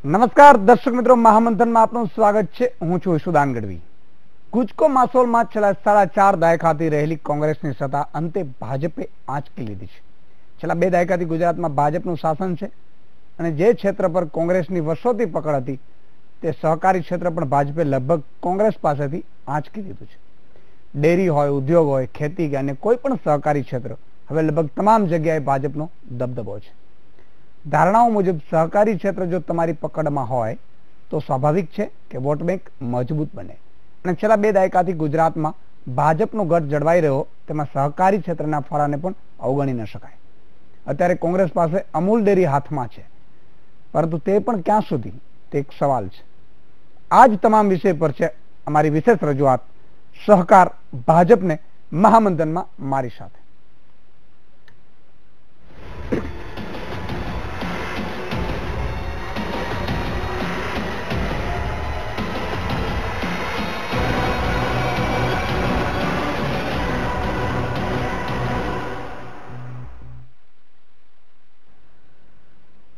નમસ્કાર દર્શક મિત્રો, મહામંથનમાં આપનું સ્વાગત છે. હું છું ઈશુદાન ગઢવી. કૂચકો માસોલમાં છેલ્લા 4.5 દાયકાથી રહેલી કોંગ્રેસની સત્તા અંતે ભાજપે આંચકી લીધી છે. છેલ્લા 2 દાયકાથી ગુજરાતમાં ભાજપનું શાસન છે અને જે ક્ષેત્ર પર કોંગ્રેસની વર્ષોથી પકડ હતી તે સહકારી ક્ષેત્ર પણ ભાજપે લગભગ કોંગ્રેસ પાસેથી આંચકી લીધું છે. ડેરી હોય, ઉદ્યોગ હોય, ખેતી કે અને કોઈ પણ સહકારી ક્ષેત્ર હવે લગભગ તમામ જગ્યાએ ભાજપનો દબદબો છે. ધારણાઓ મુજબ સહકારી ક્ષેત્ર જો તમારી પકડમાં હોય તો સ્વાભાવિક છે કે વોટ બેંક મજબૂત બને અને છેલ્લા 2 દાયકાથી ગુજરાતમાં ભાજપનો ગઢ જળવાઈ રહ્યો તેમાં સહકારી ક્ષેત્રના ફાળાને પણ અવગણી ન શકાય. અત્યારે કોંગ્રેસ પાસે અમૂલ ડેરી હાથમાં છે, પરંતુ તે પણ ક્યાં સુધી તે એક સવાલ છે. આ જ તમામ વિષય પર છે અમારી વિશેષ રજૂઆત સહકાર ભાજપને મહામંથનમાં મારી સાથે.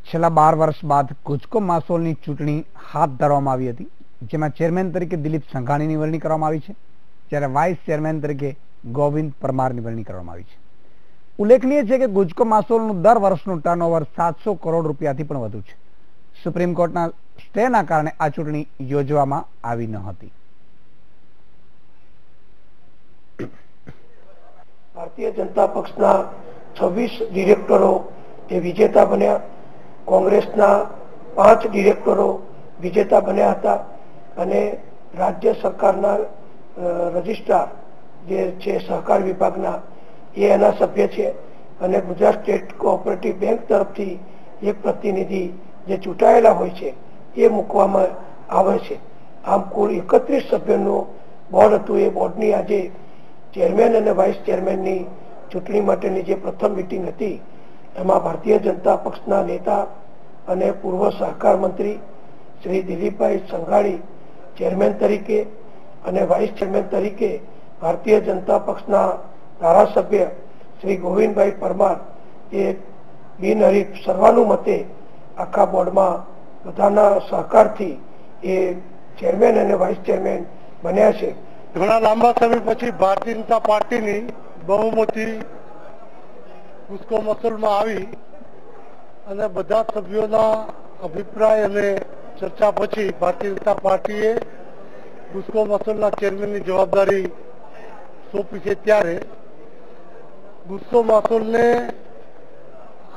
છેલ્લા 12 વર્ષ બાદ કૂચકો માસોલની ચૂંટણી હાથ ધરવામાં આવી હતી, જેમાં ચેરમેન તરીકે દિલીપ સંઘાણીની વરણી કરવામાં આવી છે, જ્યારે વાઇસ ચેરમેન તરીકે ગોવિંદ પરમારની વરણી કરવામાં આવી છે. ઉલ્લેખનીય છે કે કૂચકો માસોલનું દર વર્ષનું ટર્નઓવર 700 કરોડ રૂપિયાથી પણ વધુ છે. સુપ્રીમ કોર્ટના સ્ટેના કારણે આ ચૂંટણી યોજવામાં આવી ન હતી. ભારતીય જનતા પક્ષના 26 ડિરેક્ટરો એ વિજેતા બન્યા. કોંગ્રેસના 5 ડિરેક્ટરો વિજેતા બન્યા હતા અને રાજ્ય સરકારના રજિસ્ટ્રાર જે છે સહકાર વિભાગના એ એના સભ્ય છે અને ગુજરાત સ્ટેટ કોઓપરેટિવ બેંક તરફથી એક પ્રતિનિધિ જે ચૂંટાયેલા હોય છે એ મૂકવામાં આવે છે. આમ કુલ 31 સભ્યોનું બોર્ડ હતું. એ બોર્ડની આજે ચેરમેન અને વાઇસ ચેરમેનની ચૂંટણી માટેની જે પ્રથમ મિટિંગ હતી એમાં ભારતીય જનતા પક્ષના નેતા અને પૂર્વ સહકાર મંત્રી શ્રી દિલીપભાઈ સંઘાણી ચેરમેન તરીકે અને વાઇસ ચેરમેન તરીકે ભારતીય જનતા પક્ષના ધારાસભ્ય શ્રી ગોવિંદભાઈ પરમાર એ બિનહરીફ સર્વાનુમતે આખા બોર્ડમાં બધાના સહકારથી એ ચેરમેન અને વાઇસ ચેરમેન બન્યા છે. ઘણા લાંબા સમય પછી ભારતીય જનતા પાર્ટીની બહુમતી કૂચકો માસોલમાં આવી અને બધા સભ્યોના અભિપ્રાય અને ચર્ચા પછી ભારતીય જનતા પાર્ટીએ કૂચકો માસોલના ચેરમેનની જવાબદારી સોંપી છે. ત્યારે કૂચકો માસોલને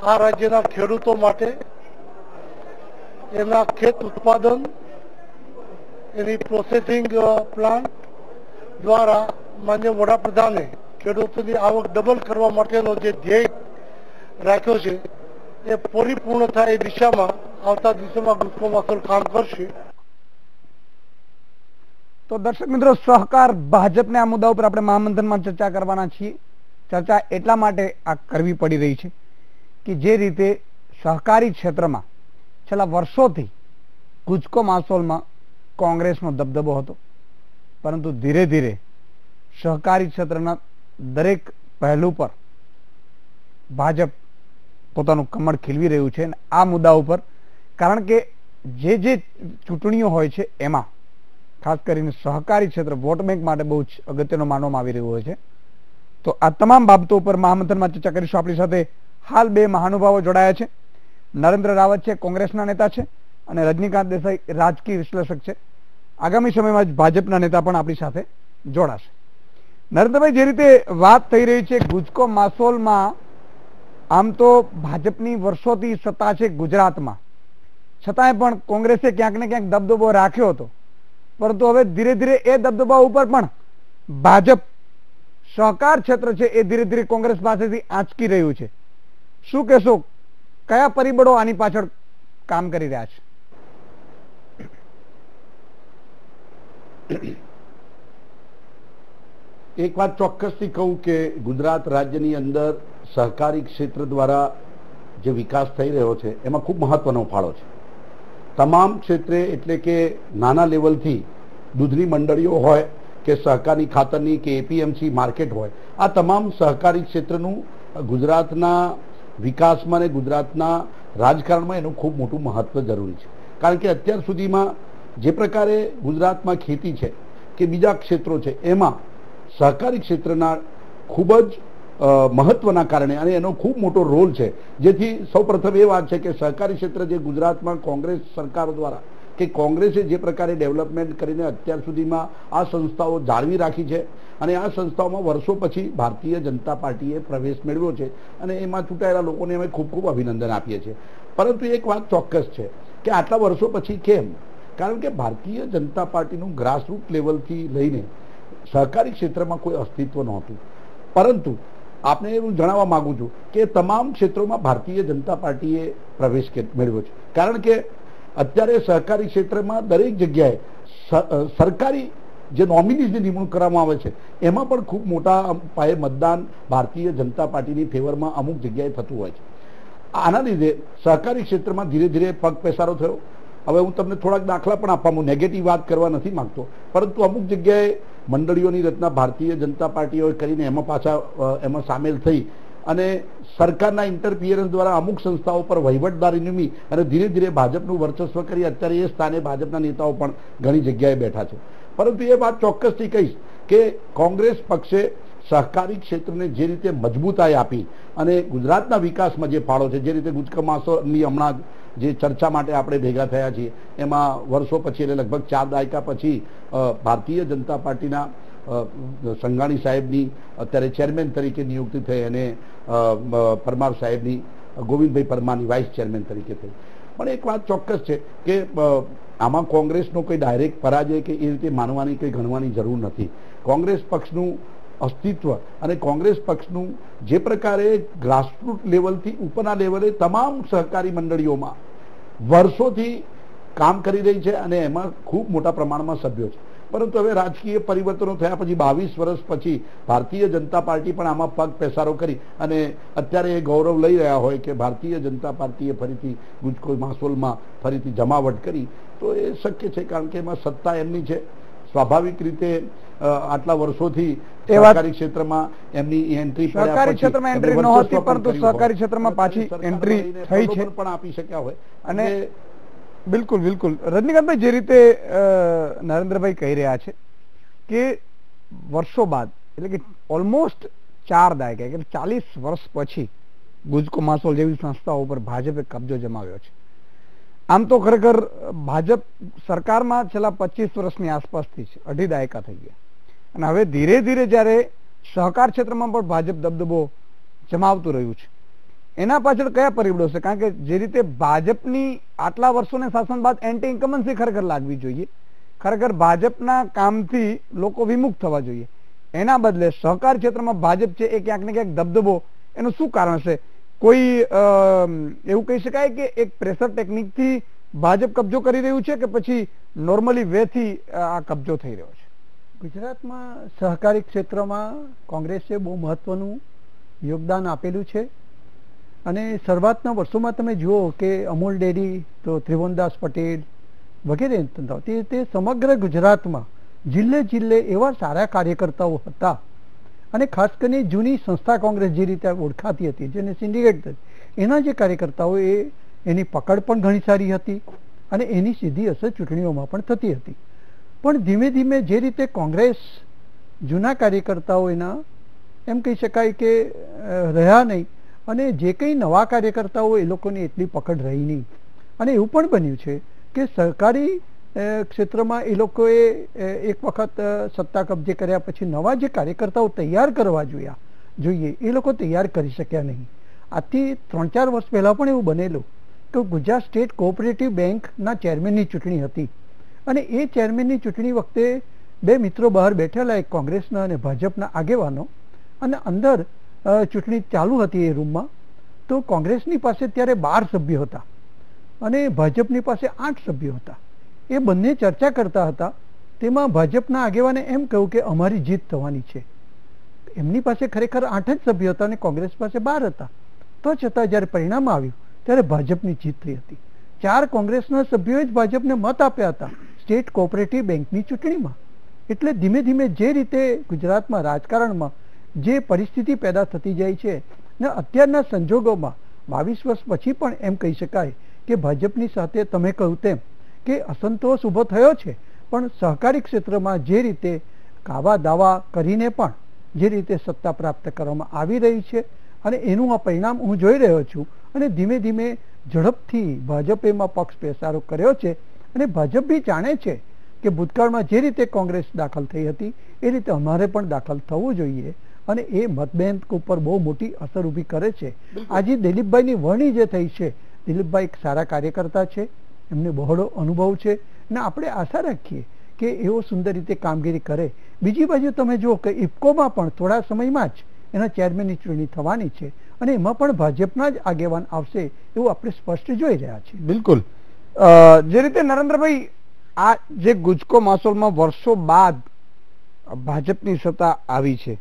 આ રાજ્યના ખેડૂતો માટે એમના ખેત ઉત્પાદન, એની પ્રોસેસિંગ પ્લાન્ટ દ્વારા માન્ય વડાપ્રધાને ખેડૂતોની આવક ડબલ કરવા માટેનો જે ધ્યેય રાખ્યો છે એ પરિપૂર્ણ થાય એ દિશામાં આવતા દિવસોમાં કૂચકો માસોલ કામ કરશે. તો દર્શક મિત્રો, સહકાર ભાજપને આ મુદ્દા ઉપર આપણે મહામંથનમાં ચર્ચા કરવાના છીએ. ચર્ચા એટલા માટે આ કરવી પડી રહી છે કે જે રીતે સહકારી ક્ષેત્રમાં છેલ્લા વર્ષોથી કૂચકો માસોલમાં કોંગ્રેસનો દબદબો હતો, પરંતુ ધીરે ધીરે સહકારી ક્ષેત્રના દરેક પહેલું પર ભાજપ પોતાનું કમળ ખીલવી રહ્યું છે. આ મુદ્દા ઉપર કારણ કે જે ચૂંટણીઓ હોય છે એમાં ખાસ કરીને સહકારી ક્ષેત્ર વોટ બેંક માટે બહુ જ અગત્યનો માનવામાં આવી રહ્યું હોય છે. તો આ તમામ બાબતો ઉપર મહામંથનમાં ચર્ચા કરીશું. આપણી સાથે હાલ 2 મહાનુભાવો જોડાયા છે. નરેન્દ્ર રાવત છે, કોંગ્રેસના નેતા છે, અને રજનીકાંત દેસાઈ રાજકીય વિશ્લેષક છે. આગામી સમયમાં જ ભાજપના નેતા પણ આપણી સાથે જોડાશે. નરેન્દ્રભાઈ, જે રીતે વાત થઈ રહી છે કૂચકો માસોલમાં, આમ તો ભાજપની વર્ષોથી સત્તા છે ગુજરાતમાં, છતાંય પણ કોંગ્રેસે ક્યાંક ને ક્યાંક દબદબો રાખ્યો હતો, પરંતુ હવે ધીરે ધીરે એ દબદબા ઉપર પણ ભાજપ સહકાર ક્ષેત્ર છે એ ધીરે ધીરે કોંગ્રેસ પાસેથી આંચકી રહ્યું છે. શું કહેશો, કયા પરિબળો આની પાછળ કામ કરી રહ્યા છે? એક વાત ચોક્કસથી કહું કે ગુજરાત રાજ્યની અંદર સહકારી ક્ષેત્ર દ્વારા જે વિકાસ થઈ રહ્યો છે એમાં ખૂબ મહત્વનો ફાળો છે. તમામ ક્ષેત્રે, એટલે કે નાના લેવલથી દૂધની મંડળીઓ હોય કે સહકારી ખાતરની કે એપીએમસી માર્કેટ હોય, આ તમામ સહકારી ક્ષેત્રનું ગુજરાતના વિકાસમાં અને ગુજરાતના રાજકારણમાં એનું ખૂબ મોટું મહત્વ જરૂરી છે. કારણ કે અત્યાર સુધીમાં જે પ્રકારે ગુજરાતમાં ખેતી છે કે બીજા ક્ષેત્રો છે એમાં સહકારી ક્ષેત્રના ખૂબ જ મહત્વના કારણે અને એનો ખૂબ મોટો રોલ છે, જેથી સૌપ્રથમ એ વાત છે કે સહકારી ક્ષેત્ર જે ગુજરાતમાં કોંગ્રેસ સરકારો દ્વારા કે કોંગ્રેસે જે પ્રકારે ડેવલપમેન્ટ કરીને અત્યાર સુધીમાં આ સંસ્થાઓ જાળવી રાખી છે અને આ સંસ્થાઓમાં વર્ષો પછી ભારતીય જનતા પાર્ટીએ પ્રવેશ મેળવ્યો છે અને એમાં ચૂંટાયેલા લોકોને અમે ખૂબ ખૂબ અભિનંદન આપીએ છીએ. પરંતુ એક વાત ચોક્કસ છે કે આટલા વર્ષો પછી કેમ? કારણ કે ભારતીય જનતા પાર્ટીનું ગ્રાસરૂટ લેવલથી લઈને સહકારી ક્ષેત્રમાં કોઈ અસ્તિત્વ નહોતું, પરંતુ આપને એવું જણાવવા માંગુ છું કે તમામ ક્ષેત્રોમાં ભારતીય જનતા પાર્ટીએ પ્રવેશ મેળવ્યો છે. કારણ કે અત્યારે સહકારી ક્ષેત્રમાં દરેક જગ્યાએ સરકારી જે નોમિનીઝની નિમણૂક કરવામાં આવે છે એમાં પણ ખૂબ મોટા પાયે મતદાન ભારતીય જનતા પાર્ટીની ફેવરમાં અમુક જગ્યાએ થતું હોય છે. આના લીધે સહકારી ક્ષેત્રમાં ધીરે ધીરે પગ પેસારો થયો. હવે હું તમને થોડાક દાખલા પણ આપવા, નેગેટિવ વાત કરવા નથી માંગતો, પરંતુ અમુક જગ્યાએ મંડળીઓની રચના ભારતીય જનતા પાર્ટીઓએ કરીને એમાં પાછા એમાં સામેલ થઈ અને સરકારના ઇન્ટરફિયરન્સ દ્વારા અમુક સંસ્થાઓ પર વહીવટદારી નિમી અને ધીરે ધીરે ભાજપનું વર્ચસ્વ કરી અત્યારે એ સ્થાને ભાજપના નેતાઓ પણ ઘણી જગ્યાએ બેઠા છે. પરંતુ એ વાત ચોક્કસથી કહીશ કે કોંગ્રેસ પક્ષે સહકારી ક્ષેત્રને જે રીતે મજબૂતાઈ આપી અને ગુજરાતના વિકાસમાં જે ફાળો છે, જે રીતે ગુજકમાસોની હમણાં જે ચર્ચા માટે આપણે ભેગા થયા છીએ એમાં વર્ષો પછી એટલે લગભગ 4 દાયકા પછી ભારતીય જનતા પાર્ટીના સંઘાણી સાહેબની અત્યારે ચેરમેન તરીકે નિયુક્તિ થઈ અને પરમાર સાહેબની ગોવિંદભાઈ પરમારની વાઇસ ચેરમેન તરીકે થઈ. પણ એક વાત ચોક્કસ છે કે આમાં કોંગ્રેસનો કોઈ ડાયરેક્ટ પરાજય કે એ રીતે માનવાની કોઈ ગણવાની જરૂર નથી. કોંગ્રેસ પક્ષનું અસ્તિત્વ અને કોંગ્રેસ પક્ષનું જે પ્રકારે ગ્રાસરૂટ લેવલથી ઉપરના લેવલે તમામ સહકારી મંડળીઓમાં વર્ષોથી કામ કરી રહી છે અને એમાં ખૂબ મોટા પ્રમાણમાં સભ્યો છે. પરંતુ હવે રાજકીય પરિવર્તનો થયા પછી 22 વર્ષ પછી ભારતીય જનતા પાર્ટી પણ આમાં પગ પેસારો કરી અને અત્યારે એ ગૌરવ લઈ રહ્યા હોય કે ભારતીય જનતા પાર્ટીએ ફરીથી ગુજકોઈ માસોલમાં ફરીથી જમાવટ કરી, તો એ શક્ય છે કારણ કે એમાં સત્તા એમની છે. સ્વાભાવિક રીતે આટલા વર્ષોથી સહકારી ક્ષેત્રમાં એમની એન્ટ્રી સહકારી ક્ષેત્રમાં એન્ટ્રી નહોતી, પરંતુ સહકારી ક્ષેત્રમાં પાછી એન્ટ્રી થઈ છે પણ આપી શક્યા હોય. અને બિલકુલ બિલકુલ રજનીકાંતભાઈ, જે રીતે નરેન્દ્રભાઈ કહી રહ્યા છે કે વર્ષો બાદ એટલે કે ઓલમોસ્ટ 4 દાયકા એટલે 40 વર્ષ પછી ગુજકો માસોલ જેવી સંસ્થાઓ પર ભાજપે કબજો જમાવ્યો છે. આમ તો ખરેખર ભાજપ સરકારમાં છેલ્લા 25 વર્ષની આસપાસથી છે, 2.5 દાયકા થઈ ગયા અને હવે ધીરે ધીરે જ્યારે સહકાર ક્ષેત્રમાં પણ ભાજપ દબદબો જમાવતું રહ્યું છે, એના પાછળ કયા પરિબળો છે? કારણ કે જે રીતે ભાજપની આટલા વર્ષોના શાસન બાદ એન્ટી ઇન્કમન્સી ખરેખર લાગવી જોઈએ, ખરેખર ભાજપના કામથી લોકો વિમુખ થવા જોઈએ, એના બદલે સહકાર ક્ષેત્રમાં ભાજપ છે એ ક્યાંક ને ક્યાંક દબદબો, એનું શું કારણ છે? કોઈ એવું કહી શકાય કે એક પ્રેશર ટેકનિકથી ભાજપ કબજો કરી રહ્યું છે કે પછી નોર્મલી વેથી આ કબજો થઈ રહ્યો છે? ગુજરાતમાં સહકારી ક્ષેત્રમાં કોંગ્રેસે બહુ મહત્વનું યોગદાન આપેલું છે અને શરૂઆતના વર્ષોમાં તમે જુઓ કે અમૂલ ડેરી, તો ત્રિભુવનદાસ પટેલ વગેરે તે સમગ્ર ગુજરાતમાં જિલ્લે જિલ્લે એવા સારા કાર્યકર્તાઓ હતા અને ખાસ કરીને જૂની સંસ્થા કોંગ્રેસ જે રીતે ઓળખાતી હતી, જેને સિન્ડિકેટ એના જે કાર્યકર્તાઓ એની પકડ પણ ઘણી સારી હતી અને એની સીધી અસર ચૂંટણીઓમાં પણ થતી હતી. પણ ધીમે ધીમે જે રીતે કોંગ્રેસ જૂના કાર્યકર્તાઓ એના એમ કહી શકાય કે રહ્યા નહીં અને જે કંઈ નવા કાર્યકર્તાઓ એ લોકોની એટલી પકડ રહી નહીં અને એવું પણ બન્યું છે કે સરકારી ક્ષેત્રમાં એ લોકોએ એક વખત સત્તા કબજે કર્યા પછી નવા જે કાર્યકર્તાઓ તૈયાર કરવા જોઈએ એ લોકો તૈયાર કરી શક્યા નહીં. આજથી 3-4 વર્ષ પહેલાં પણ એવું બનેલું કે ગુજરાત સ્ટેટ કોઓપરેટિવ બેંકના ચેરમેનની ચૂંટણી હતી અને એ ચેરમેનની ચૂંટણી વખતે 2 મિત્રો બહાર બેઠેલા, એક કોંગ્રેસના અને ભાજપના આગેવાનો, અને અંદર ચૂંટણી ચાલુ હતી એ રૂમમાં. તો કોંગ્રેસની પાસે ત્યારે 12 સભ્યો હતા અને ભાજપની પાસે 8 સભ્યો હતા. એ બંને ચર્ચા કરતા હતા. તેમાં ભાજપના આગેવાને એમ કહ્યું કે અમારી જીત થવાની છે. એમની પાસે ખરેખર 8 જ સભ્યો હતા અને કોંગ્રેસ પાસે 12 હતા. તો છતાં જ્યારે પરિણામ આવ્યું ત્યારે ભાજપની જીત થઈ હતી. 4 કોંગ્રેસના સભ્યોએ જ ભાજપને મત આપ્યા હતા સ્ટેટ કોઓપરેટિવ બેંકની ચૂંટણીમાં. એટલે ધીમે ધીમે જે રીતે ગુજરાતમાં રાજકારણમાં જે પરિસ્થિતિ પેદા થતી જાય છે ને અત્યારના સંજોગોમાં 22 વર્ષ પછી પણ એમ કહી શકાય કે ભાજપની સાથે તમે કહ્યું તેમ કે અસંતોષ ઊભો થયો છે, પણ સહકારી ક્ષેત્રમાં જે રીતે કાવા દાવા કરીને પણ જે રીતે સત્તા પ્રાપ્ત કરવામાં આવી રહી છે અને એનું આ પરિણામ હું જોઈ રહ્યો છું અને ધીમે ધીમે ઝડપથી ભાજપે એમાં પક્ષ પેસારો કર્યો છે અને ભાજપ બી જાણે છે કે ભૂતકાળમાં જે રીતે કોંગ્રેસ દાખલ થઈ હતી એ રીતે અમારે પણ દાખલ થવું જોઈએ અને એ મતબેંક ઉપર બહુ મોટી અસર ઊભી કરે છે. આજે દિલીપભાઈની વરણી જે થઈ છે, દિલીપભાઈ એક સારા કાર્યકર્તા છે, એમને બહોળો અનુભવ છે અને આપણે આશા રાખીએ કે એવો સુંદર રીતે કામગીરી કરે. બીજી બાજુ તમે જુઓ કે ઇફકોમાં પણ થોડા સમયમાં જ એના ચેરમેનની ચૂંટણી થવાની છે અને એમાં પણ ભાજપના જ આગેવાન આવશે એવું આપણે સ્પષ્ટ જોઈ રહ્યા છીએ. બિલકુલ જે રીતે નરેન્દ્રભાઈ આ જે ગુજકો માસોલમાં વર્ષો બાદ ભાજપની સત્તા આવી છે,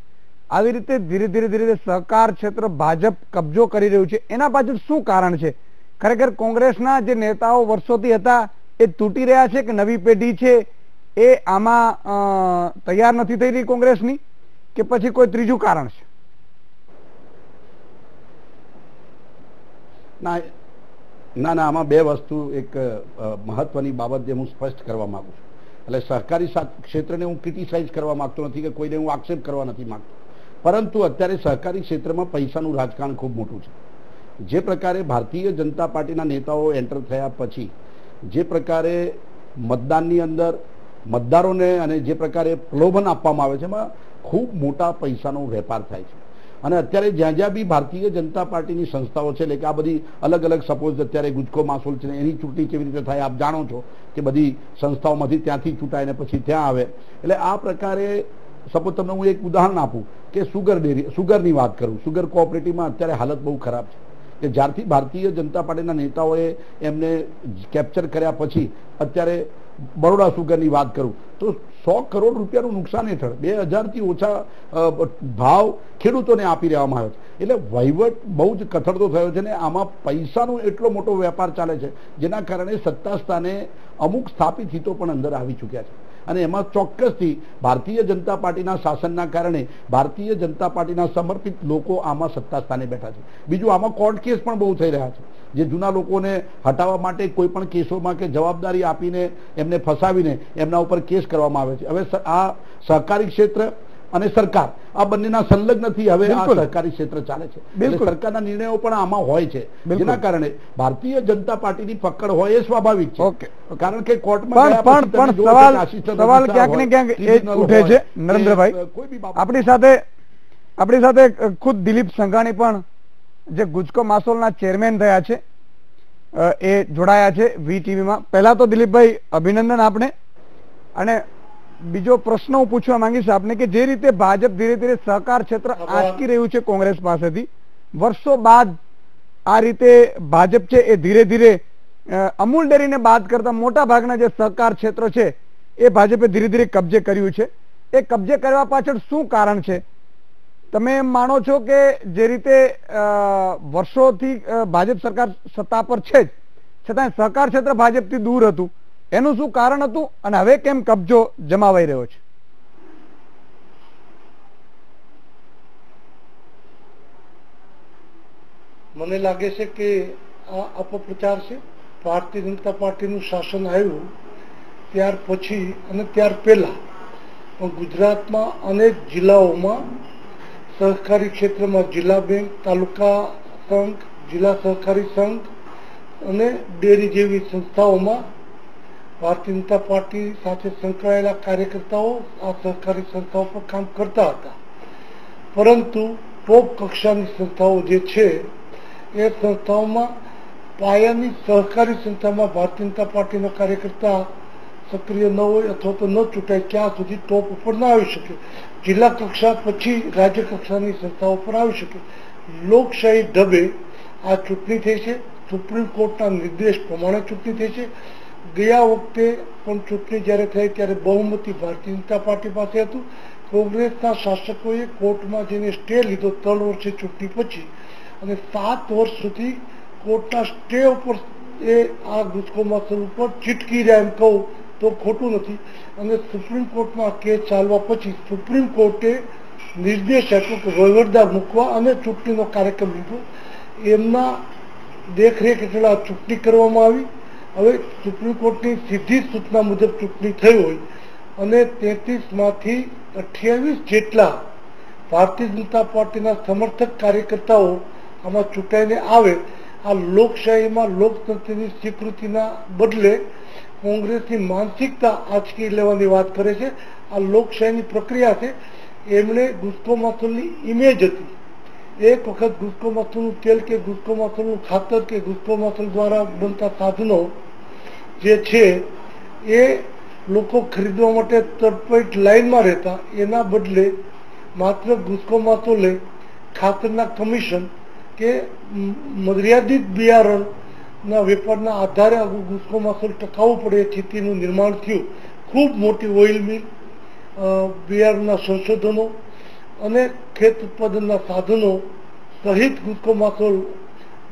આવી રીતે ધીરે ધીરે સહકાર ક્ષેત્ર ભાજપ કબજો કરી રહ્યું છે, એના પાછળ શું કારણ છે? ખરેખર કોંગ્રેસના જે નેતાઓ વર્ષોથી હતા એ તૂટી રહ્યા છે કે નવી પેઢી છે એ આમાં તૈયાર નથી થઈ રહી કોંગ્રેસની, કે પછી કોઈ ત્રીજું કારણ છે? ના, આમાં બે વસ્તુ, એક મહત્વની બાબત જે હું સ્પષ્ટ કરવા માંગુ છું. એટલે સહકારી ક્ષેત્રને હું ક્રિટિસાઇઝ કરવા માંગતો નથી કે કોઈને હું આક્ષેપ કરવા નથી માંગતો, પરંતુ અત્યારે સહકારી ક્ષેત્રમાં પૈસાનું રાજકારણ ખૂબ મોટું છે. જે પ્રકારે ભારતીય જનતા પાર્ટીના નેતાઓ એન્ટર થયા પછી જે પ્રકારે મતદાનની અંદર મતદારોને અને જે પ્રકારે પ્રલોભન આપવામાં આવે છે એમાં ખૂબ મોટા પૈસાનો વેપાર થાય છે. અને અત્યારે જ્યાં જ્યાં બી ભારતીય જનતા પાર્ટીની સંસ્થાઓ છે, એટલે કે આ બધી અલગ અલગ, સપોઝ અત્યારે ગુજકો માસોલ છે એની ચૂંટણી કેવી રીતે થાય આપ જાણો છો કે બધી સંસ્થાઓમાંથી ત્યાંથી ચૂંટાય ને પછી ત્યાં આવે. એટલે આ પ્રકારે સપોઝ તમને હું એક ઉદાહરણ આપું કે સુગરની વાત કરું, સુગર કોઓપરેટિવમાં અત્યારે હાલત બહુ ખરાબ છે કે જ્યારથી ભારતીય જનતા પાર્ટીના નેતાઓએ એમને કેપ્ચર કર્યા પછી અત્યારે બરોડા સુગરની વાત કરું તો 100 કરોડ રૂપિયાનું નુકસાન હેઠળ 2000થી ઓછા ભાવ ખેડૂતોને આપી દેવામાં આવ્યો છે. એટલે વહીવટ બહુ જ કથળતો થયો છે ને આમાં પૈસાનો એટલો મોટો વેપાર ચાલે છે જેના કારણે સત્તા સ્થાને અમુક સ્થાપિત હિતો પણ અંદર આવી ચૂક્યા છે. અને એમાં ચોક્કસથી ભારતીય જનતા પાર્ટીના શાસનના કારણે ભારતીય જનતા પાર્ટીના સમર્પિત લોકો આમાં સત્તા સ્થાને બેઠા છે. બીજું આમાં કોર્ટ કેસ પણ બહુ થઈ રહ્યા છે, જે જૂના લોકોને હટાવવા માટે કોઈ પણ કેસોમાં કે જવાબદારી આપીને એમને ફસાવીને એમના ઉપર કેસ કરવામાં આવે છે. હવે આ સહકારી ક્ષેત્ર અને સરકાર આ બંનેના સંલગ્નથી હવે આ સહકારી ક્ષેત્ર ચાલે છે. એટલે સરકારના નિર્ણયો પણ આમાં હોય છે, જેના કારણે ભારતીય જનતા પાર્ટીની પકડ હોય એ સ્વાભાવિક છે. કારણ કે કોર્ટમાં સવાલ ક્યાંક ને ક્યાંક એ ઉઠે છે. નરેન્દ્રભાઈ, આપણી સાથે ખુદ દિલીપ સંઘાણી પણ જે ગુજકો માસોલના ચેરમેન થયા છે એ જોડાયા છે VTVમાં. પહેલા તો દિલીપભાઈ અભિનંદન આપને. અને બીજો પ્રશ્ન હું પૂછવા માંગીશ આપને કે જે રીતે ભાજપ ધીરે ધીરે સહકાર ક્ષેત્ર આંચકી રહ્યું છે કોંગ્રેસ પાસેથી, વર્ષો બાદ આ રીતે ભાજપ છે એ ધીરે ધીરે અમૂલ ડેરીને બાદ કરતા મોટા ભાગના જે સહકાર ક્ષેત્ર છે એ ભાજપે ધીરે ધીરે કબજે કર્યું છે. એ કબજે કરવા પાછળ શું કારણ છે? તમે એમ માનો છો કે જે રીતે વર્ષોથી ભાજપ સરકાર સત્તા પર છે જ છતાં સહકાર ક્ષેત્ર ભાજપથી દૂર હતું, એનું શું કારણ હતું અને હવે કેમ કબજો જમાવાઈ રહ્યો છે? મને લાગે છે કે આ અપપ્રચાર છે. ભારતીય જનતા પાર્ટીનું શાસન આવ્યું ત્યાર પછી અને ત્યાર પહેલા પણ ગુજરાતમાં અનેક જિલ્લાઓમાં સહકારી ક્ષેત્રમાં જિલ્લા બેંક, તાલુકા સંઘ, જિલ્લા સહકારી સંઘ અને ડેરી જેવી સંસ્થાઓમાં ભારતીય જનતા પાર્ટી સાથે સંકળાયેલા કાર્યકર્તાઓ આ સહકારી સંસ્થાઓ પર કામ કરતા હતા. પરંતુ ટોપ કક્ષાની સંસ્થાઓ જે છે એ સંસ્થાઓમાં પાયાની સહકારી સંસ્થામાં ભારતીય જનતા પાર્ટીનો કાર્યકર્તા સક્રિય ન હોય અથવા તો ન ચૂંટાય ત્યાં સુધી ટોપ ઉપર ના આવી શકે. જિલ્લા કક્ષા પછી રાજ્ય કક્ષાની સંસ્થાઓ પર આવી શકે. લોકશાહી ઢબે આ ચૂંટણી થઈ છે. સુપ્રીમ કોર્ટના નિર્દેશ પ્રમાણે ચૂંટણી થઈ છે. ગયા વખતે પણ ચૂંટણી જ્યારે થઈ ત્યારે બહુમતી ભારતીય જનતા પાર્ટી પાસે હતું. કોંગ્રેસના શાસકોએ કોર્ટમાં જઈને સ્ટે લીધો 3 વર્ષે ચૂંટણી પછી, અને 7 વર્ષ સુધી કોર્ટના સ્ટે ઉપર એ આ ગુજકો માસોલ ઉપર ચીટકી રહ્યા એમ કહું તો ખોટું નથી. અને સુપ્રીમ કોર્ટમાં કેસ ચાલવા પછી સુપ્રીમ કોર્ટે નિર્દેશ આપ્યો કે વહીવટદાર મૂકવા અને ચૂંટણીનો કાર્યક્રમ લીધો. એમના દેખરેખ હેઠળ આ ચૂંટણી કરવામાં આવી. હવે સુપ્રીમ કોર્ટની સીધી સૂચના મુજબ ચૂંટણી થઈ હોય અને 33માંથી 28 જેટલા ભારતીય જનતા પાર્ટીના સમર્થક કાર્યકર્તાઓ આમાં ચૂંટાઈને આવે. આ લોકશાહીમાં લોકતંત્રની સ્વીકૃતિના બદલે કોંગ્રેસની માનસિકતા આંચકી લેવાની વાત કરે છે. આ લોકશાહીની પ્રક્રિયા છે. એમણે ગુસ્કો માસોલની ઇમેજ હતી. એક વખત ગુસ્કો માસોલનું તેલ કે ગુસ્કો માસોલનું ખાતર કે ગુસ્કો માસોલ દ્વારા બનતા સાધનો જે છે એ લોકો ખરીદવા માટે તડપટ લાઈનમાં રહેતા. એના બદલે માત્ર ગુસ્કો માસોલે ખાતરના કમિશન કે મર્યાદિત બિયારણના વેપારના આધારે ગુસ્કો માસોલ ટકાવવું પડે એ સ્થિતિનું નિર્માણ થયું. ખૂબ મોટી ઓઇલ મિલ, બિયારણના સંશોધનો અને ખેત ઉત્પાદનના સાધનો સહિત ગુસ્કો માસોલ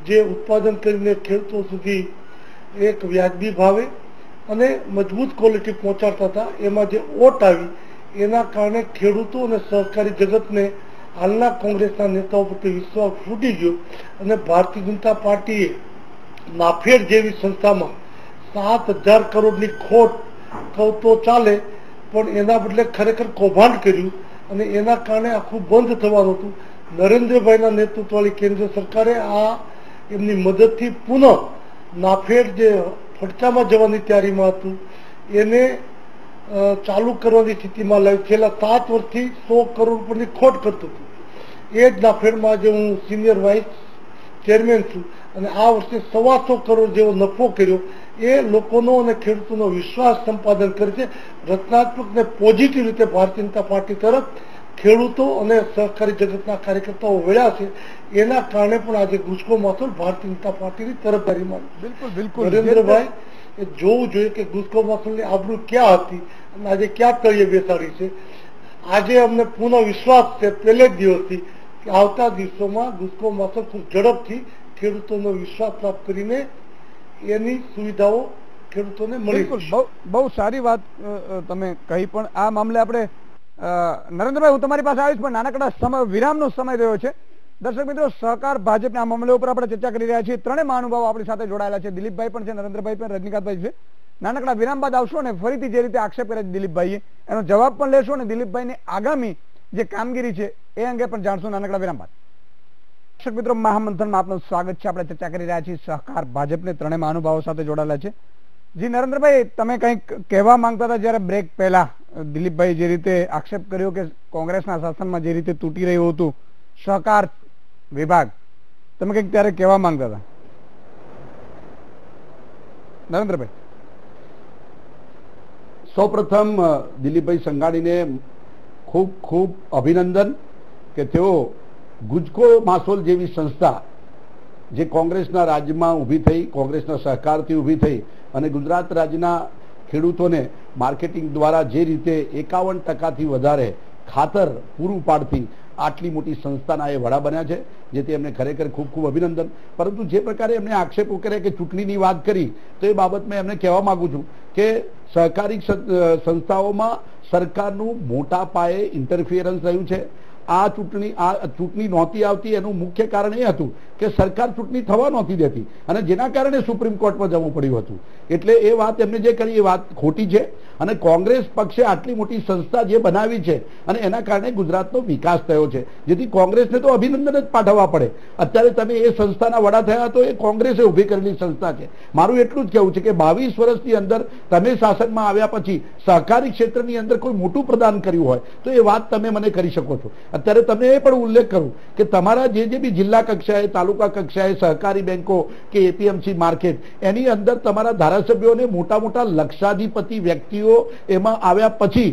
જે ઉત્પાદન કરીને ખેડૂતો સુધી એક વ્યાજબી ભાવે અને મજબૂત ક્વોલિટી પહોંચાડતા હતા. એમાં જે ઓટ આવી એના કારણે ખેડૂતો અને સહકારી જગતને હાલના કોંગ્રેસના નેતાઓ પ્રત્યે વિશ્વાસ ફૂટી ગયો અને ભારતીય જનતા પાર્ટીએ નાફેડ જેવી સંસ્થામાં 7,000 કરોડની ખોટ કહું તો ચાલે પણ એના બદલે ખરેખર કૌભાંડ કર્યું અને એના કારણે આખું બંધ થવાનું હતું. નરેન્દ્રભાઈના નેતૃત્વવાળી કેન્દ્ર સરકારે આ એમની મદદથી પુનઃ નાફેડ જે ફડચામાં જવાની તૈયારીમાં હતું એને ચાલુ કરવાની સ્થિતિમાં લાવી. છેલ્લા 7 વર્ષથી 100 કરોડ રૂપિયાની ખોટ કરતું હતું. એ જ નાફેડમાં આજે હું સિનિયર વાઇસ ચેરમેન છું અને આ વર્ષે 125 કરોડ જેવો નફો કર્યો. એ લોકોનો અને ખેડૂતોનો વિશ્વાસ સંપાદન કરે છે. રચનાત્મક ને પોઝિટિવ રીતે ભારતીય જનતા પાર્ટી તરફ ખેડૂતો અને સહકારી જગતના કાર્યકર્તાઓ વળ્યા છે. એના કારણે પણ આજે ગુસ્કો માસોલ ભારતીય જનતા પાર્ટીની તરફદારીમાં. બિલકુલ નરેન્દ્રભાઈ એ જોવું જોઈએ કે ગુસ્કો માસોલની આબરૂ ક્યાં હતી અને આજે ક્યાં તળિયે બેસાડી છે. આજે અમને પૂર્ણ વિશ્વાસ છે પહેલે જ દિવસથી કે આવતા દિવસોમાં ગુસ્કો માસોલ ખૂબ ઝડપથી ખેડૂતોનો વિશ્વાસ પ્રાપ્ત કરીને એની સુવિધાઓ ખેડૂતોને મળી. બહુ સારી વાત તમે કહી. પણ આ મામલે આપણે નરેન્દ્રભાઈ હું તમારી પાસે આવીશ પણ નાનકડા સમય વિરામનો સમય રહ્યો છે. દર્શક મિત્રો, સહકાર ભાજપના આ મામલે ઉપર આપણે ચર્ચા કરી રહ્યા છીએ. ત્રણેય મહાનુભાવો આપણી સાથે જોડાયેલા છે. દિલીપભાઈ પણ છે, નરેન્દ્રભાઈ પણ, રજનીકાંતભાઈ છે. નાનકડા વિરામ બાદ આવશો અને ફરીથી જે રીતે આક્ષેપ કરે છે દિલીપભાઈએ એનો જવાબ પણ લેશો અને દિલીપભાઈની આગામી જે કામગીરી છે એ અંગે પણ જાણશું નાનકડા વિરામ બાદ. દર્શક મિત્રો, મહામંથનમાં આપનું સ્વાગત છે. આપણે ચર્ચા કરી રહ્યા છીએ સહકાર ભાજપને ત્રણેય મહાનુભાવો સાથે જોડાયેલા છે. જી નરેન્દ્રભાઈ, તમે કંઈક કહેવા માંગતા હતા જયારે બ્રેક પહેલા દિલીપભાઈ જે રીતે આક્ષેપ કર્યો કે કોંગ્રેસના શાસનમાં જે રીતે તૂટી રહ્યું હતું સહકાર વિભાગ, તમે કંઈક ત્યારે કહેવા માંગતા હતા નરેન્દ્રભાઈ? સૌપ્રથમ દિલીપભાઈ સંઘાણીને ખૂબ ખૂબ અભિનંદન કે તેઓ ગુજકો માસોલ જેવી સંસ્થા જે કોંગ્રેસના રાજ્યમાં ઊભી થઈ, કોંગ્રેસના સહકારથી ઊભી થઈ અને ગુજરાત રાજ્યના ખેડૂતોને માર્કેટિંગ દ્વારા જે રીતે 51% વધારે ખાતર પૂરું પાડતી આટલી મોટી સંસ્થાના એ વડા બન્યા છે, જેથી એમને ખરેખર ખૂબ ખૂબ અભિનંદન. પરંતુ જે પ્રકારે એમને આક્ષેપો કર્યા કે ચૂંટણીની વાત કરી તો એ બાબતમાં એમને કહેવા માંગુ છું કે સહકારી સંસ્થાઓમાં સરકારનું મોટા પાયે ઇન્ટરફિયરન્સ રહ્યું છે. આ ચૂંટણી નહોતી આવતી એનું મુખ્ય કારણ એ હતું કે સરકાર ચૂંટણી થવા નહોતી દેતી અને જેના કારણે સુપ્રીમ કોર્ટમાં જવું પડ્યું હતું. એટલે એ વાત એમને જે કરી એ વાત ખોટી છે અને કોંગ્રેસ પક્ષે આટલી મોટી સંસ્થા જે બનાવી છે અને એના કારણે ગુજરાતનો વિકાસ થયો છે, જેથી કોંગ્રેસને તો અભિનંદન જ પાઠવવા પડે. અત્યારે તમે એ સંસ્થાના વડા થયા તો એ કોંગ્રેસે ઊભી કરેલી સંસ્થા છે. મારું એટલું જ કહેવું છે કે 22 વર્ષની અંદર તમે શાસનમાં આવ્યા પછી સહકારી ક્ષેત્રની અંદર કોઈ મોટું પ્રદાન કર્યું હોય તો એ વાત તમે મને કરી શકો છો. અત્યારે તમે એ પણ ઉલ્લેખ કરું કે તમારા જે બી જિલ્લા કક્ષાએ, તાલુકા કક્ષાએ સહકારી બેંકો કે એપીએમસી માર્કેટ એની અંદર તમારા ધારાસભ્યોને મોટા મોટા લક્ષાધિપતિ વ્યક્તિઓ એમાં આવ્યા પછી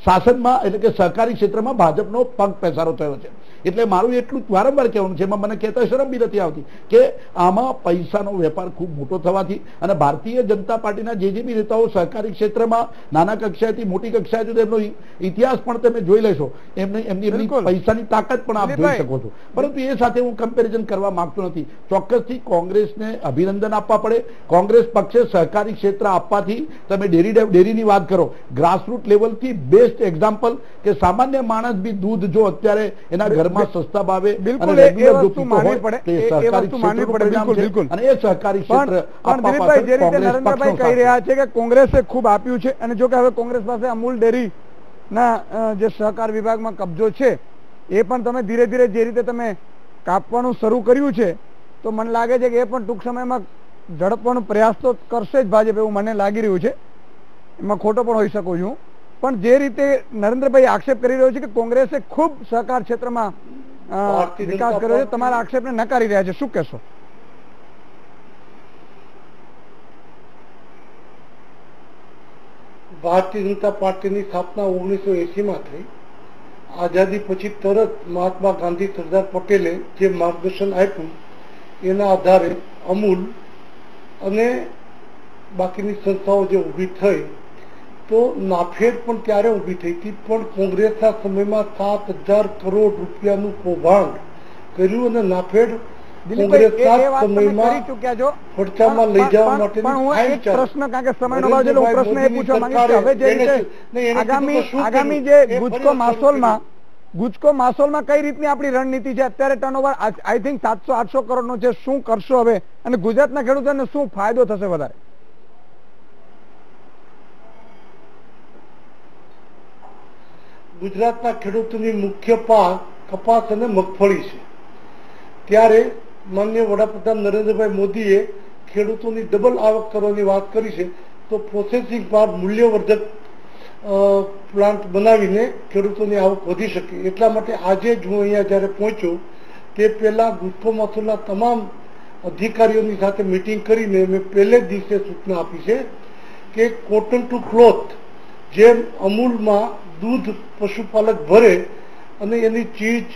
શાસનમાં એટલે કે સહકારી ક્ષેત્રમાં ભાજપનો પગ પેસારો થયો છે. એટલે મારું એટલું વારંવાર કહેવાનું છે, એમાં મને કહેતા શરમ બી નથી આવતી કે આમાં પૈસાનો વેપાર ખૂબ મોટો થવાથી અને ભારતીય જનતા પાર્ટીના જે બી નેતાઓ સહકારી ક્ષેત્રમાં નાના કક્ષાએથી મોટી કક્ષાએ સુધી એમનો ઇતિહાસ પણ તમે જોઈ લેશો, એમની પૈસાની તાકાત પણ આપ જોઈ શકો છો. પરંતુ એ સાથે હું કમ્પેરિઝન કરવા માંગતો નથી. ચોક્કસથી કોંગ્રેસને અભિનંદન આપવા પડે. કોંગ્રેસ પક્ષે સહકારી ક્ષેત્ર આપવાથી તમે ડેરીની વાત કરો, ગ્રાસરૂટ લેવલથી બેસ્ટ એક્ઝામ્પલ કે સામાન્ય માણસ બી દૂધ જો અત્યારે એના ઘરમાં ઘરમાં સસ્તા ભાવે બિલકુલ અને એ regular જો વસ્તુ પીતો માનવી હોય પડે, તે એ સહકારી વસ્તુ માનવી ક્ષેત્રનું પડે, પરિણામ બિલકુલ છે. બિલકુલ. અને એ સહકારી ક્ષેત્ર પણ આપવા દિલીપભાઈ, જે પાછળ રીતે કોંગ્રેસ નરેન્દ્રભાઈ પક્ષનો કહી સાથ રહ્યા છે કે કોંગ્રેસે ખૂબ આપ્યું છે, અને જો કે હવે કોંગ્રેસ પાસે અમૂલ ડેરી ના જે સહકાર વિભાગમાં કબજો છે એ પણ તમે ધીરે ધીરે જે રીતે તમે કાપવાનું શરૂ કર્યું છે, તો મને લાગે છે કે એ પણ ટૂંક સમયમાં ઝડપવાનો પ્રયાસ તો કરશે જ ભાજપ, એવું મને લાગી રહ્યું છે. એમાં ખોટો પણ હોઈ શકું છું, પણ જે રીતે નરેન્દ્રભાઈ આક્ષેપ કરી રહ્યો છે કે કોંગ્રેસે ખૂબ સહકાર ક્ષેત્રમાં વિકાસ કર્યો છે, તમારા આક્ષેપને નકારી રહ્યા છે, શું કહેશો? ભારતીય જનતા પાર્ટીની સ્થાપના 1980માં થઈ. આઝાદી પછી તરત મહાત્મા ગાંધી, સરદાર પટેલે જે માર્ગદર્શન આપ્યું એના આધારે અમૂલ અને બાકીની સંસ્થાઓ જે ઊભી થઈ, તો નાફેડ પણ ત્યારે ઊભી થઈ હતી, પણ કોંગ્રેસના સમયમાં 7,000 કરોડ રૂપિયાનું કૌભાંડ કર્યું અને નાફેડ કોંગ્રેસના સમયમાં ખર્ચામાં લઈ જવા માટેની ફાઇલ ચાલી. પ્રશ્ન, કારણ કે સમયનો અભાવ છે, હું પ્રશ્ન એ પૂછવા માંગીશ કે હવે જે રીતે આગામી જે ગુજકો માસોલમાં કઈ રીતની આપણી રણનીતિ છે? અત્યારે ટર્નઓવર આઈ થિંક 700-800 કરોડનો છે, શું કરશો હવે, અને ગુજરાતના ખેડૂતોને શું ફાયદો થશે વધારે? ગુજરાતના ખેડૂતોની મુખ્ય પાક કપાસ અને મગફળી છે. ત્યારે માનનીય વડાપ્રધાન નરેન્દ્રભાઈ મોદીએ ખેડૂતોની ડબલ આવક કરવાની વાત કરી છે, તો પ્રોસેસિંગ બાદ મૂલ્યવર્ધક પ્લાન્ટ બનાવીને ખેડૂતોની આવક વધી શકે. એટલા માટે આજે જ હું અહીંયા જ્યારે પહોંચ્યો તે પહેલા ગુજકો મહોત્સવના તમામ અધિકારીઓની સાથે મિટિંગ કરીને મેં પહેલે જ દિવસે સૂચના આપી છે કે કોટન ટુ ક્લોથ, જેમ અમૂલમાં દૂધ પશુપાલક ભરે અને એની ચીજ,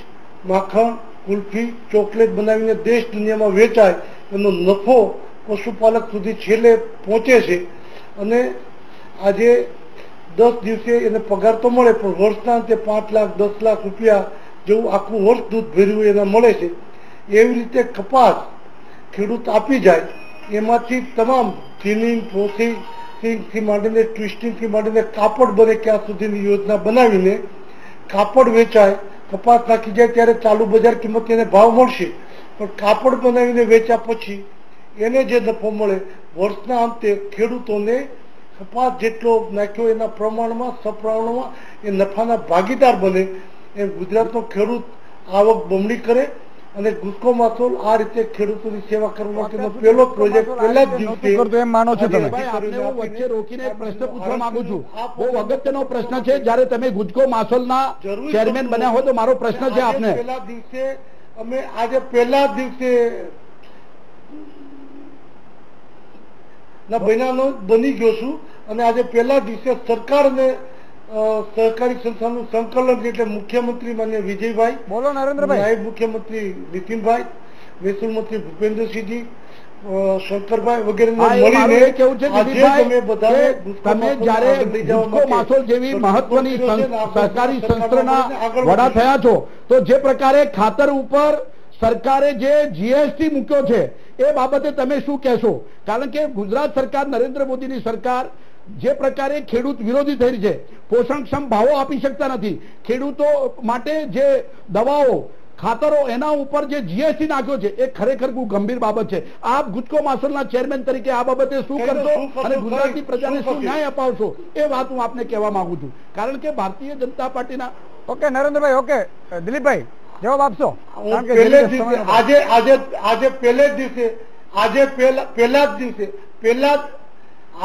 માખણ, કુલ્ફી, ચોકલેટ બનાવીને દેશ દુનિયામાં વેચાય, એનો નફો પશુપાલક સુધી છેલ્લે પહોંચે છે. અને આજે 10 દિવસે એને પગાર તો મળે, પણ વર્ષના અંતે 5 લાખ 10 લાખ રૂપિયા જેવું આખું વર્ષ દૂધ ભર્યું એના મળે છે. એવી રીતે કપાસ ખેડૂત આપી જાય, એમાંથી તમામ જીનિંગ, પ્રોસેસિંગથી માંડીને ટ્વિસ્ટિંગથી માંડીને કાપડ બને ત્યાં સુધીની યોજના બનાવીને કાપડ વેચાય. કપાસ નાખી જાય ત્યારે ચાલુ બજાર કિંમતે એને ભાવ મળશે, પણ કાપડ બનાવીને વેચ્યા પછી એને જે નફો મળે, વર્ષના અંતે ખેડૂતોને કપાસ જેટલો નાખ્યો એના પ્રમાણમાં સપ્રમાણમાં એ નફાના ભાગીદાર બને. એમ ગુજરાતનો ખેડૂત આવક બમણી કરે. અને ગુજકો માસોલ આ રીતે ખેડૂતોની સેવા કરવા માટેનો પહેલો પ્રોજેક્ટ પહેલા જ દિવસે. એમ માનો છો તમે? આપને હું વચ્ચે રોકીને એક પ્રશ્ન પૂછવા માંગુ છું, બહુ અગત્યનો પ્રશ્ન છે. જ્યારે તમે ગુજકો માસોલના ચેરમેન બન્યા હોય તો મારો પ્રશ્ન છે આપને. પહેલા દિવસે અમે આજે પહેલા દિવસે બની ગયો છું, અને આજે પહેલા દિવસે સરકાર અને સહકારી સંસ્થાનું સંકલન, એટલે મુખ્યમંત્રી માન્ય વિજયભાઈ, બોલો નરેન્દ્રભાઈ, નાયબ મુખ્યમંત્રી નીતિનભાઈ, મહેસૂલ મંત્રી ભૂપેન્દ્રસિંહજી, શંકરભાઈ વગેરે મળીને તમે જયારે ગુજકો માસોલ જેવી મહત્વની સહકારી સંસ્થાના વડા થયા છો, તો જે પ્રકારે ખાતર ઉપર સરકારે જે જીએસટી મૂક્યો છે એ બાબતે તમે શું કહેશો? કારણ કે ગુજરાત સરકાર, નરેન્દ્ર મોદીની સરકાર જે પ્રકારે ખેડૂત વિરોધી થઈ રહી છે, પોષણક્ષમ ભાવો આપી શકતા નથી, ખેડૂતો માટે જે દવાઓ, ખાતરો, એના ઉપર જે જીએસટી નાખ્યો છે એ ખરેખર બહુ ગંભીર બાબત છે. આપ ગુજકો માસોલના ચેરમેન તરીકે આ બાબતે શું કરશો અને ગુજરાતની પ્રજાને શું ન્યાય અપાવશો, એ વાત હું આપને કહેવા માંગુ છું. કારણ કે ભારતીય જનતા પાર્ટીના ઓકે નરેન્દ્રભાઈ, ઓકે દિલીપભાઈ જવાબ આપશો.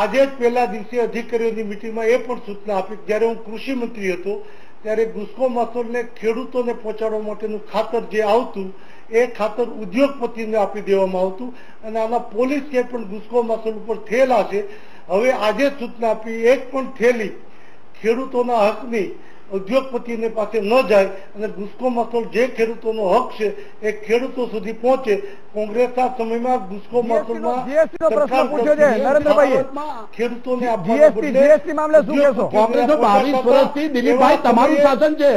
આજે પહેલા દિવસે અધિકારીઓની મિટિંગમાં એ પણ સૂચના આપી, જ્યારે હું કૃષિ મંત્રી હતો ત્યારે ગુજકો માસોલને ખેડૂતોને પહોંચાડવા માટેનું ખાતર જે આવતું એ ખાતર ઉદ્યોગપતિને આપી દેવામાં આવતું, અને આના પોલીસ કેસ પણ ગુજકો માસોલ ઉપર થયેલા છે. હવે આજે સૂચના આપી, એક પણ થેલી ખેડૂતોના હકની ઉદ્યોગપતિને પાસે ન જાય, અને ગુજકો માસોલ જે ખેડૂતોનો હક છે એ ખેડૂતો સુધી પહોંચે. કોંગ્રેસના સમયમાં ગુજકો માસોલમાં ખેડૂતોને જીએસટી મામલે શું કહેશો? કોંગ્રેસનો 22 વર્ષથી દિલીપભાઈ તમારું શાસન છે.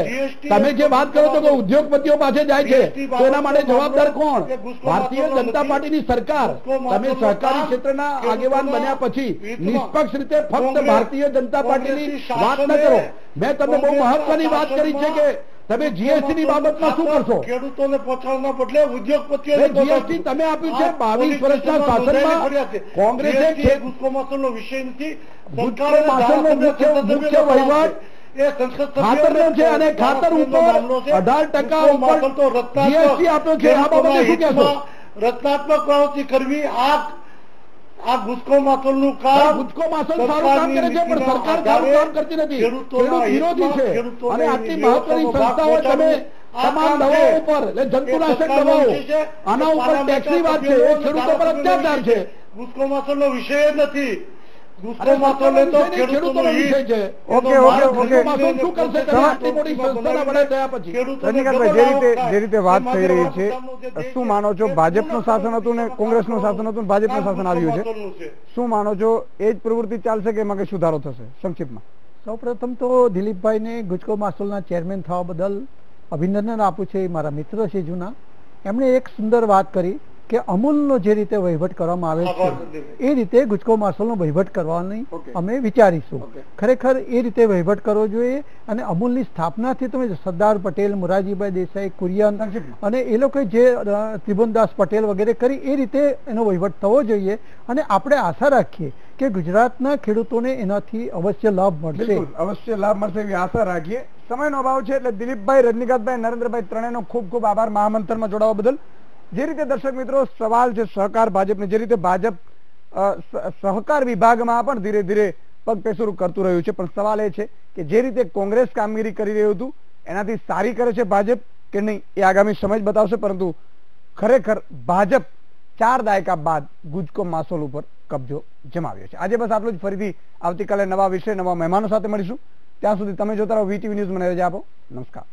તમે જે વાત કરો છો કે ઉદ્યોગપતિઓ પાસે જાય છે, તો એના માટે જવાબદાર કોણ? ભારતીય જનતા પાર્ટીની સરકાર. તમે સહકારી ક્ષેત્રના આગેવાન બન્યા પછી નિષ્પક્ષ રીતે ફક્ત ભારતીય જનતા પાર્ટીની વાત ન કરો. મેં તમને બહુ મહત્વની વાત કરી છે કે તમે જીએસટી ની બાબતમાં શું કરશો? ખેડૂતોને પહોંચાડવાના બદલે ઉદ્યોગપતિઓને જીએસટી તમે આપ્યું છે 22 વર્ષના શાસનમાં કોંગ્રેસે ઘૂસખોરનો વિષય નથી. મુખ્ય વહીવટ ખાતરનો છે અને ખાતર ઉપર 18% ઉપર જીએસટી આપ્યો છે. આ બાબતે શું કહેશો? રચનાત્મક પ્રવૃત્તિ કરવી. આ ગુસ્કો માસોલ નું કામ, ગુસ્કો માસોલ સારું કામ કરે છે પણ સરકાર સારું કામ કરતી નથી. ખેડૂત વિરોધી છે અને આટલી મહત્વની સંસ્થાઓ તમે તમામ દવાઓ ઉપર એટલે જંતુનાશક દવાઓ આના ઉપર ટેક્સની વાત છે. એ ખેડૂતો પર અત્યાચાર છે. ગુસ્કો માસોલ નો વિષય જ નથી. ગુસ્કો માસોલ તો ખેડૂતોનો વિષય છે. ઓકે શું કરશે આટલી મોટી સંસ્થાના વડા થયા પછી? રજનીકાંતભાઈ, જે રીતે વાત થઈ રહી છે, શું માનો છો? ભાજપનું શાસન હતું ને કોંગ્રેસનું શાસન હતું, ભાજપનું શાસન આવ્યું છે, શું માનો છો એ જ પ્રવૃત્તિ ચાલશે કે એમાં કઈ સુધારો થશે? સંક્ષિપ્તમાં. સૌપ્રથમ તો દિલીપભાઈને ગુજકો માસોલના ચેરમેન થવા બદલ અભિનંદન આપું છે. મારા મિત્ર છે જૂના. એમણે એક સુંદર વાત કરી કે અમૂલનો જે રીતે વહીવટ કરવામાં આવે છે એ રીતે ગુજકો માસોલનો વહીવટ કરવાની અમે વિચારીશું. ખરેખર એ રીતે વહીવટ કરવો જોઈએ અને અમૂલની સ્થાપનાથી તમે સરદાર પટેલ, મોરારજીભાઈ દેસાઈ, કુરિયન અને એ લોકોએ જે ત્રિભુવનદાસ પટેલ વગેરે કરી એ રીતે એનો વહીવટ થવો જોઈએ અને આપણે આશા રાખીએ કે ગુજરાતના ખેડૂતોને એનાથી અવશ્ય લાભ મળશે. અવશ્ય લાભ મળશે એવી આશા રાખીએ. સમયનો અભાવ છે એટલે દિલીપભાઈ, રજનીકાંતભાઈ, નરેન્દ્રભાઈ ત્રણેયનો ખૂબ ખૂબ આભાર મહામંથનમાં જોડાવા બદલ. જે રીતે દર્શક મિત્રો સવાલ છે સહકાર ભાજપને, જે રીતે ભાજપ સહકાર વિભાગમાં પણ ધીરે ધીરે પગપેસરું કરતું રહ્યું છે, પણ સવાલ એ છે કે જે રીતે કોંગ્રેસ કામગીરી કરી રહ્યું હતું એનાથી સારી કરે છે ભાજપ કે નહીં એ આગામી સમય જ બતાવશે. પરંતુ ખરેખર ભાજપ 4 દાયકા બાદ ગુજકો માસોલ ઉપર કબજો જમાવ્યો છે. આજે બસ આટલું જ. ફરીથી આવતીકાલે નવા વિષય, નવા મહેમાનો સાથે મળીશું. ત્યાં સુધી તમે જોતા રહો વીટીવી ન્યૂઝ. મને રજા આપો. નમસ્કાર.